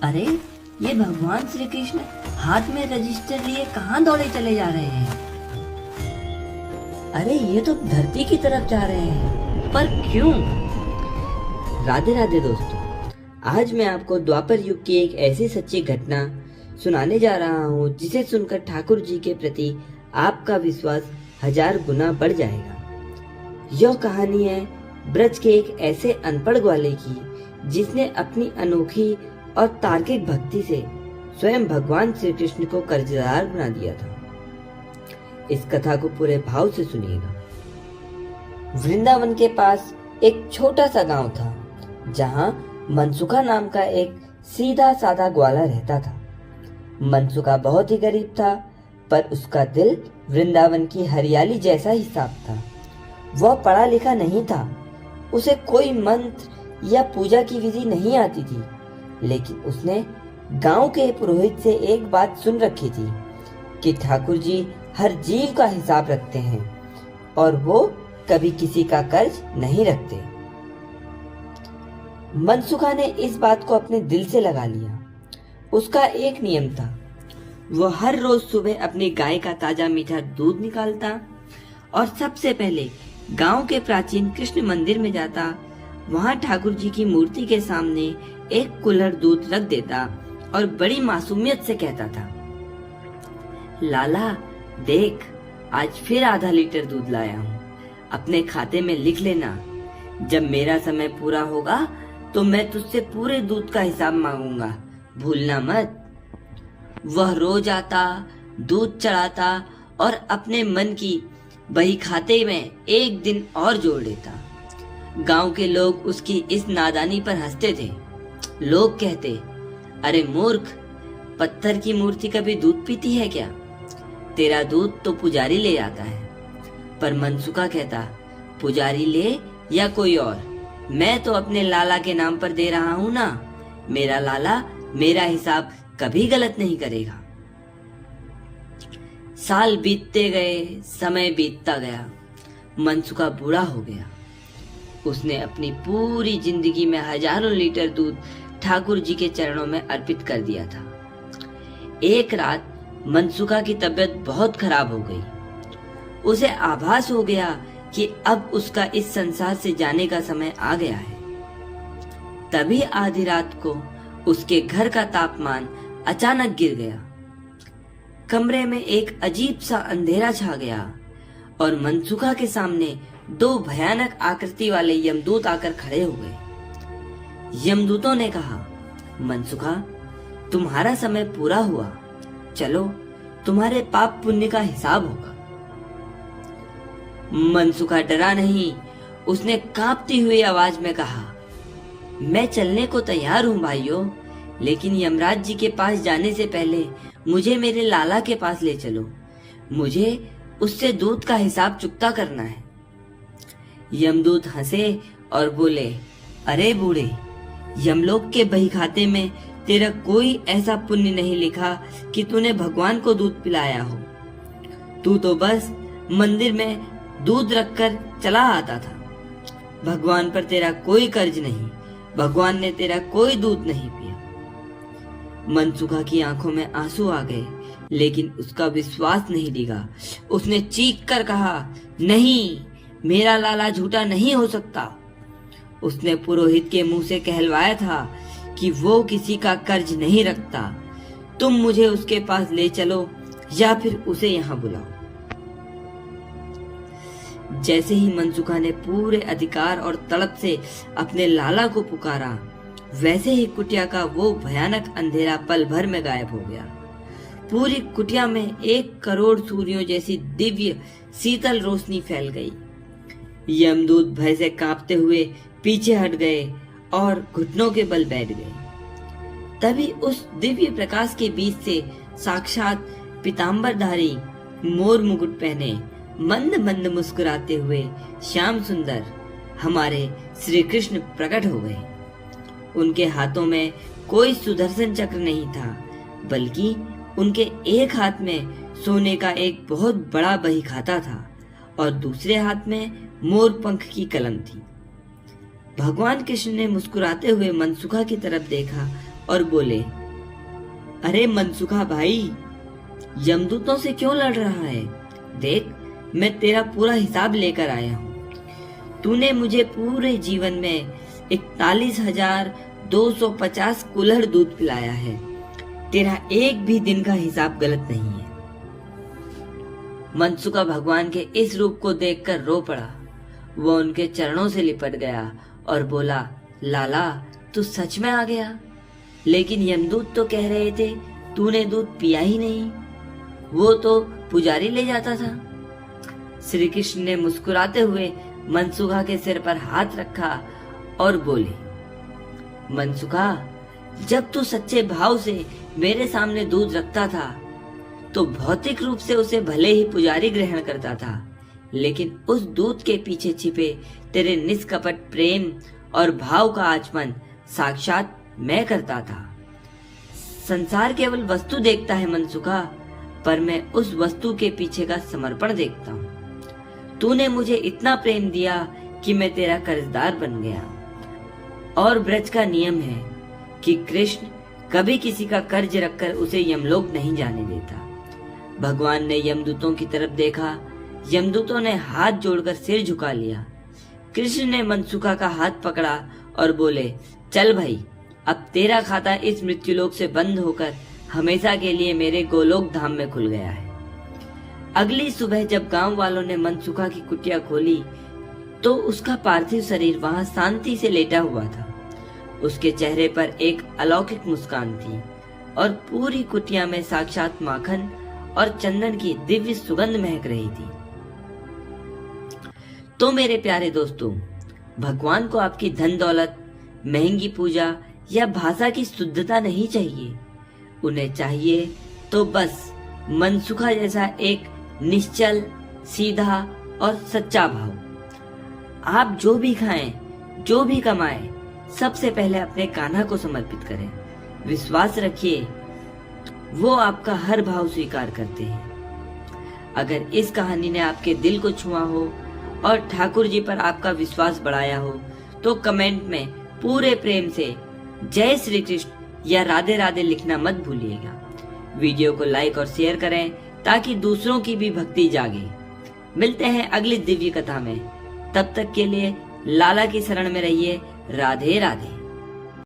अरे ये भगवान श्री कृष्ण हाथ में रजिस्टर लिए कहाँ दौड़े चले जा रहे हैं? अरे ये तो धरती की तरफ जा रहे हैं, पर क्यों? राधे राधे दोस्तों, आज मैं आपको द्वापर युग की एक ऐसी सच्ची घटना सुनाने जा रहा हूँ जिसे सुनकर ठाकुर जी के प्रति आपका विश्वास 1000 गुना बढ़ जाएगा। यह कहानी है ब्रज के एक ऐसे अनपढ़ ग्वाले की जिसने अपनी अनोखी और तार्किक भक्ति से स्वयं भगवान श्री कृष्ण को कर्जदार बना दिया था। इस कथा को पूरे भाव से सुनिएगा। वृंदावन के पास एक छोटा सा गांव था जहां मनसुखा नाम का एक सीधा साधा ग्वाला रहता था। मनसुखा बहुत ही गरीब था, पर उसका दिल वृंदावन की हरियाली जैसा ही साफ था। वह पढ़ा लिखा नहीं था, उसे कोई मंत्र या पूजा की विधि नहीं आती थी, लेकिन उसने गांव के पुरोहित से एक बात सुन रखी थी कि ठाकुर जी हर जीव का हिसाब रखते हैं और वो कभी किसी का कर्ज नहीं रखते। मनसुखा ने इस बात को अपने दिल से लगा लिया। उसका एक नियम था, वो हर रोज सुबह अपनी गाय का ताजा मीठा दूध निकालता और सबसे पहले गांव के प्राचीन कृष्ण मंदिर में जाता। वहां ठाकुर जी की मूर्ति के सामने एक कुल्हड़ दूध रख देता और बड़ी मासूमियत से कहता था, लाला देख, आज फिर आधा लीटर दूध लाया हूँ, अपने खाते में लिख लेना। जब मेरा समय पूरा होगा तो मैं तुझसे पूरे दूध का हिसाब मांगूंगा, भूलना मत। वह रोज आता, दूध चढ़ाता और अपने मन की बही खाते में एक दिन और जोड़ देता। गांव के लोग उसकी इस नादानी पर हंसते थे। लोग कहते, अरे मूर्ख, पत्थर की मूर्ति कभी दूध पीती है क्या? तेरा दूध तो पुजारी ले आता है। पर मनसुखा कहता, पुजारी ले या कोई और, मैं तो अपने लाला के नाम पर दे रहा हूँ ना। मेरा लाला मेरा हिसाब कभी गलत नहीं करेगा। साल बीतते गए, समय बीतता गया। मनसुखा बूढ़ा हो गया। उसने अपनी पूरी जिंदगी में हजारों लीटर दूध ठाकुर जी के चरणों में अर्पित कर दिया था। एक रात मनसुखा की तबीयत बहुत खराब हो गई। उसे आभास हो गया कि अब उसका इस संसार से जाने का समय आ गया है। तभी आधी रात को उसके घर का तापमान अचानक गिर गया। कमरे में एक अजीब सा अंधेरा छा गया और मनसुखा के सामने 2 भयानक आकृति वाले यमदूत आकर खड़े हो गए। यमदूतों ने कहा, मनसुखा, तुम्हारा समय पूरा हुआ, चलो तुम्हारे पाप पुण्य का हिसाब होगा। मनसुखा डरा नहीं, उसने कांपती हुई आवाज में कहा, मैं चलने को तैयार हूँ भाइयों, लेकिन यमराज जी के पास जाने से पहले मुझे मेरे लाला के पास ले चलो। मुझे उससे दूध का हिसाब चुकता करना है। यमदूत हंसे और बोले, अरे बूढ़े, यमलोक के बही खाते में तेरा कोई ऐसा पुण्य नहीं लिखा कि तूने भगवान को दूध पिलाया हो। तू तो बस मंदिर में दूध रखकर चला आता था। भगवान पर तेरा कोई कर्ज नहीं, भगवान ने तेरा कोई दूध नहीं पिया। मनसुखा की आंखों में आंसू आ गए, लेकिन उसका विश्वास नहीं डिगा। उसने चीख कर कहा, नहीं, मेरा लाला झूठा नहीं हो सकता। उसने पुरोहित के मुंह से कहलवाया था कि वो किसी का कर्ज नहीं रखता। तुम मुझे उसके पास ले चलो या फिर उसे यहाँ बुलाओ। जैसे ही मनसुखा ने पूरे अधिकार और तड़प से अपने लाला को पुकारा, वैसे ही कुटिया का वो भयानक अंधेरा पल भर में गायब हो गया। पूरी कुटिया में 1 करोड़ सूर्यों जैसी दिव्य शीतल रोशनी फैल गई। यमदूत भय से कांपते हुए पीछे हट गए और घुटनों के बल बैठ गए। तभी उस दिव्य प्रकाश के बीच से साक्षात पीतांबरधारी, मोर मुकुट पहने, मंद मंद मुस्कुराते हुए श्याम सुंदर हमारे श्री कृष्ण प्रकट हो गए। उनके हाथों में कोई सुदर्शन चक्र नहीं था, बल्कि उनके एक हाथ में सोने का एक बहुत बड़ा बही खाता था और दूसरे हाथ में मोर पंख की कलम थी। भगवान कृष्ण ने मुस्कुराते हुए मनसुखा की तरफ देखा और बोले, अरे मनसुखा भाई, यमदूतों से क्यों लड़ रहा है? देख, मैं तेरा पूरा हिसाब लेकर आया हूँ। तूने मुझे पूरे जीवन में 41,250 कुल्हड़ दूध पिलाया है। तेरा एक भी दिन का हिसाब गलत नहीं है। मनसुखा भगवान के इस रूप को देखकर रो पड़ा। वो उनके चरणों से लिपट गया और बोला, लाला, तू सच में आ गया। लेकिन यमदूत तो कह रहे थे तूने दूध पिया ही नहीं, वो तो पुजारी ले जाता था। श्री कृष्ण ने मुस्कुराते हुए मनसुखा के सिर पर हाथ रखा और बोले, मनसुखा, जब तू सच्चे भाव से मेरे सामने दूध रखता था तो भौतिक रूप से उसे भले ही पुजारी ग्रहण करता था, लेकिन उस दूध के पीछे छिपे तेरे निष्कपट प्रेम और भाव का आचमन साक्षात मैं करता था। संसार केवल वस्तु देखता है मनसुखा, पर मैं उस वस्तु के पीछे का समर्पण देखता हूँ। तूने मुझे इतना प्रेम दिया कि मैं तेरा कर्जदार बन गया। और ब्रज का नियम है कि कृष्ण कभी किसी का कर्ज रखकर उसे यमलोक नहीं जाने देता। भगवान ने यमदूतों की तरफ देखा। यमदूतों ने हाथ जोड़कर सिर झुका लिया। कृष्ण ने मनसुखा का हाथ पकड़ा और बोले, चल भाई, अब तेरा खाता इस मृत्युलोक से बंद होकर हमेशा के लिए मेरे गोलोक धाम में खुल गया है। अगली सुबह जब गांव वालों ने मनसुखा की कुटिया खोली तो उसका पार्थिव शरीर वहां शांति से लेटा हुआ था। उसके चेहरे पर एक अलौकिक मुस्कान थी और पूरी कुटिया में साक्षात माखन और चंदन की दिव्य सुगंध महक रही थी। तो मेरे प्यारे दोस्तों, भगवान को आपकी धन दौलत, महंगी पूजा या भाषा की शुद्धता नहीं चाहिए। उन्हें चाहिए तो बस मनसुखा जैसा एक निश्चल, सीधा और सच्चा भाव। आप जो भी खाएं, जो भी कमाएं, सबसे पहले अपने कान्हा को समर्पित करें। विश्वास रखिए, वो आपका हर भाव स्वीकार करते हैं। अगर इस कहानी ने आपके दिल को छुआ हो और ठाकुर जी पर आपका विश्वास बढ़ाया हो तो कमेंट में पूरे प्रेम से जय श्री कृष्ण या राधे राधे लिखना मत भूलिएगा। वीडियो को लाइक और शेयर करें ताकि दूसरों की भी भक्ति जागे। मिलते हैं अगली दिव्य कथा में। तब तक के लिए लाला की शरण में रहिए। राधे राधे।